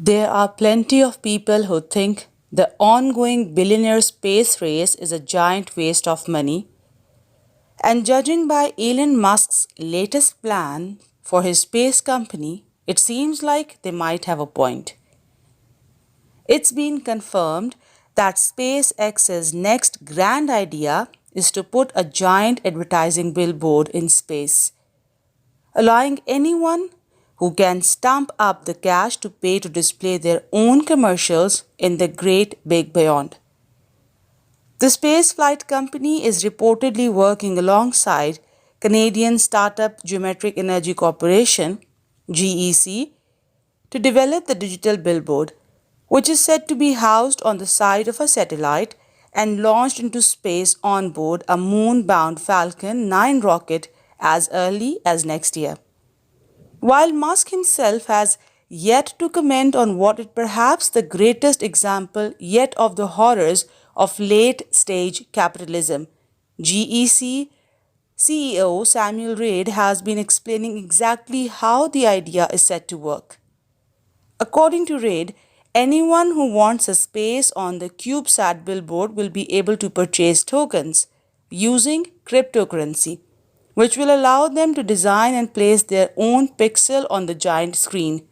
There are plenty of people who think the ongoing billionaire space race is a giant waste of money, and judging by Elon Musk's latest plan for his space company, it seems like they might have a point. It's been confirmed that SpaceX's next grand idea is to put a giant advertising billboard in space, allowing anyone who can stump up the cash to pay to display their own commercials in the great big beyond. The spaceflight company is reportedly working alongside Canadian startup Geometric Energy Corporation, GEC, to develop the digital billboard, which is said to be housed on the side of a satellite and launched into space on board a moon bound Falcon 9 rocket as early as next year. While Musk himself has yet to comment on what is perhaps the greatest example yet of the horrors of late stage capitalism, GEC CEO Samuel Reid has been explaining exactly how the idea is set to work. According to Reid, anyone who wants a space on the CubeSat billboard will be able to purchase tokens using cryptocurrency, which will allow them to design and place their own pixel on the giant screen.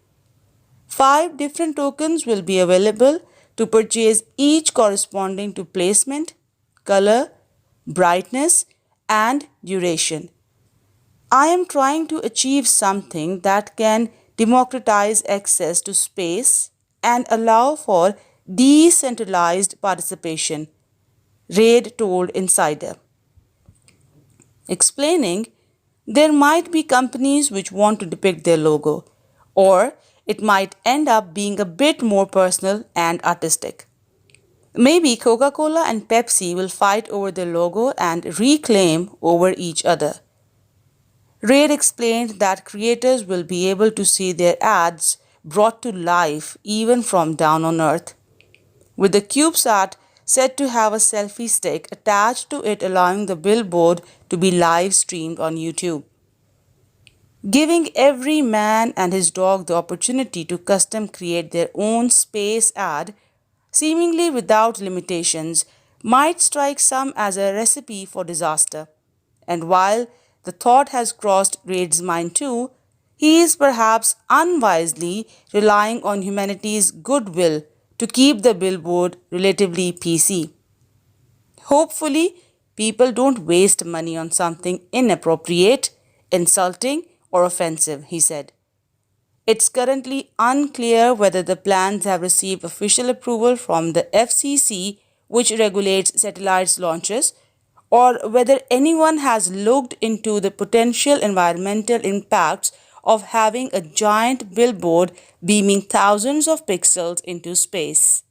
5 different tokens will be available to purchase, each corresponding to placement, color, brightness, and duration. I am trying to achieve something that can democratize access to space and allow for decentralized participation, Reid told Insider, explaining there might be companies which want to depict their logo, or it might end up being a bit more personal and artistic. Maybe Coca Cola and Pepsi will fight over their logo and reclaim over each other. Reid explained that creators will be able to see their ads brought to life even from down on Earth, with the CubeSat said to have a selfie stick attached to it, allowing the billboard to be live streamed on YouTube. Giving every man and his dog the opportunity to custom create their own space ad, seemingly without limitations, might strike some as a recipe for disaster. And while the thought has crossed Reid's mind too, he is perhaps unwisely relying on humanity's goodwill to keep the billboard relatively PC. Hopefully, people don't waste money on something inappropriate, insulting, or offensive, he said. It's currently unclear whether the plans have received official approval from the FCC, which regulates satellites launches, or whether anyone has looked into the potential environmental impacts of having a giant billboard beaming thousands of pixels into space.